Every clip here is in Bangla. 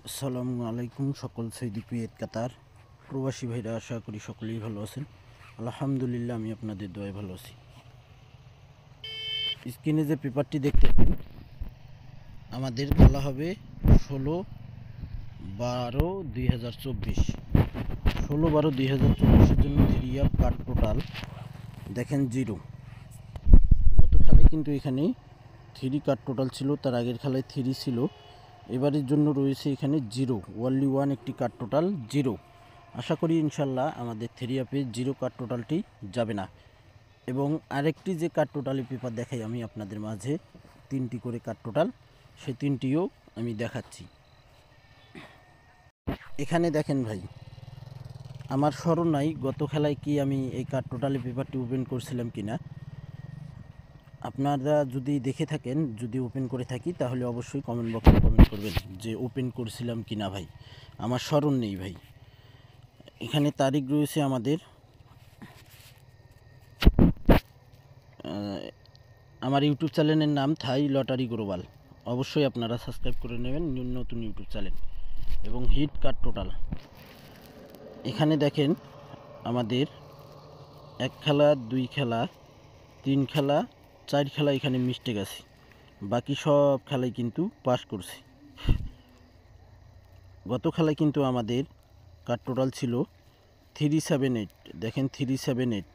আসসালামু আলাইকুম সকল সৌদি কুয়েত কাতার প্রবাসী ভাইরা, আশা করি সকলেই ভালো আছেন। আলহামদুলিল্লাহ, আমি আপনাদের দোয়ায় ভালো আছি। স্ক্রিনে যে পেপারটি দেখতেছেন, আমাদের বলা হবে 16/12/2024। 16/12/2024-এর জন্য 3 কার্ড টোটাল দেখেন 0। গত খেলায় কিন্তু এখানে 3 কার্ড টোটাল ছিল, তার আগের খেলায় 3 ছিল। এবারের জন্য রয়েছে এখানে 0, ওনলি 1 একটি কার্ড টোটাল 0। আশা করি ইনশাল্লাহ আমাদের 3 অ্যাপে 0 কার্ড টোটালটি যাবে না। এবং আরেকটি যে কার্ড টোটালি পেপার দেখাই আমি আপনাদের মাঝে, 3টি করে কার্ড টোটাল, সেই 3টিও আমি দেখাচ্ছি। এখানে দেখেন ভাই, আমার স্মরণ নাই গত খেলায় কি আমি এই কার্ড টোটালি পেপারটি ওপেন করছিলাম কিনা। আপনারা যদি দেখে থাকেন, যদি ওপেন করে থাকি, তাহলে অবশ্যই কমেন্ট বক্সে কমেন্ট করবেন যে ওপেন করছিলাম কিনা ভাই। আমার স্মরণ নেই ভাই। এখানে তারিখ রয়েছে আমাদের, আমার ইউটিউব চ্যানেলের নাম থাই লটারি গ্লোবাল। অবশ্যই আপনারা সাবস্ক্রাইব করে নেবেন, নতুন ইউটিউব চ্যানেল। এবং হিট কার্ড টোটাল এখানে দেখেন, আমাদের 1 খেলা, 2 খেলা, 3 খেলা, 4 খেলা এখানে মিস্টেক আছে, বাকি সব খেলাই কিন্তু পাস করছে। গত খেলায় কিন্তু আমাদের কার্ড টোটাল ছিল 378, দেখেন 378।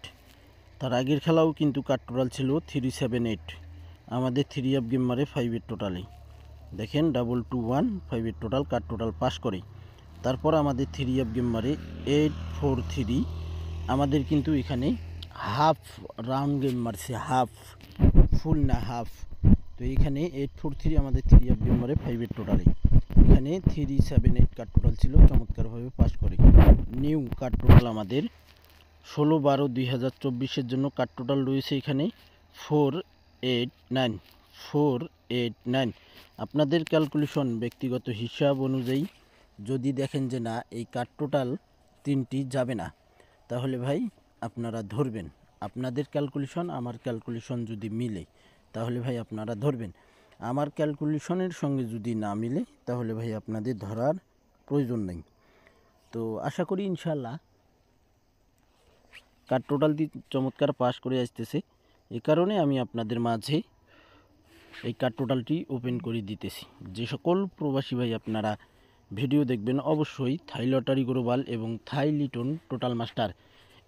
তার আগের খেলাও কিন্তু কার্ড টোটাল ছিল 378। আমাদের 3 অফ গেম মারে 5-এর টোটালে দেখেন 221 5-এর টোটাল কার্ড টোটাল পাস করে। তারপর আমাদের 3 অফ গেম মারে 843। আমাদের কিন্তু এখানে হাফ রাউন্ড গেম মারছে, হাফ, ফুল না হাফ। তো এখানে 843 আমাদের 3 অফ গেম মারে 5-এর টোটালে। এখানে 378 কার্ড টোটাল ছিল, চমৎকারভাবে পাস করে। নিউ কার্ড টোটাল আমাদের 16/12/2024-এর জন্য কার্ড টোটাল রয়েছে এখানে 489। আপনাদের ক্যালকুলেশন, ব্যক্তিগত হিসাব অনুযায়ী যদি দেখেন যে না এই কার্ড টোটাল 3টি যাবে না, তাহলে ভাই আপনারা ধরবেন। আপনাদের ক্যালকুলেশন আমার ক্যালকুলেশন যদি মিলে, তাহলে ভাই আপনারা ধরবেন। আমার ক্যালকুলেশনের সঙ্গে যদি না মিলে, তাহলে ভাই আপনাদের ধরার প্রয়োজন নেই। তো আশা করি ইনশাল্লাহ কার্ড টোটালটি চমৎকার পাস করে আসতেছে। এ কারণে আমি আপনাদের মাঝে এই কার্ড টোটালটি ওপেন করে দিতেছি। যে সকল প্রবাসী ভাই আপনারা ভিডিও দেখবেন, অবশ্যই থাই লটারি গ্লোবাল এবং থাই লিটন টোটাল মাস্টার,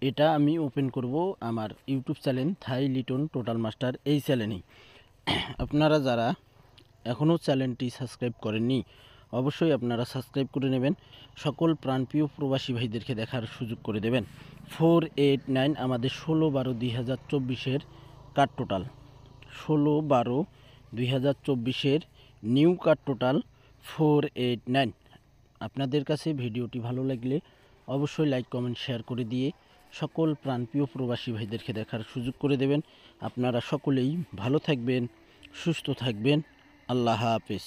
এটা আমি ওপেন করব আমার ইউটিউব চ্যানেল থাই লিটন টোটাল মাস্টার, এই চ্যানেলেই। আপনারা যারা এখনও চ্যানেলটি সাবস্ক্রাইব করেননি, অবশ্যই আপনারা সাবস্ক্রাইব করে নেবেন। সকল প্রাণপ্রিয় প্রবাসী ভাইদেরকে দেখার সুযোগ করে দেবেন। 489 আমাদের 16/12/2024-এর কার্ড টোটাল, 16/12/2024-এর নিউ কার্ড টোটাল 489। আপনাদের কাছে ভিডিওটি ভালো লাগলে অবশ্যই লাইক, কমেন্ট, শেয়ার করে দিয়ে সকল প্রাণপ্রিয় প্রবাসী ভাইদেরকে দেখার সুযোগ করে দেবেন। আপনারা সকলেই ভালো থাকবেন, সুস্থ থাকবেন। আল্লাহ হাফেজ।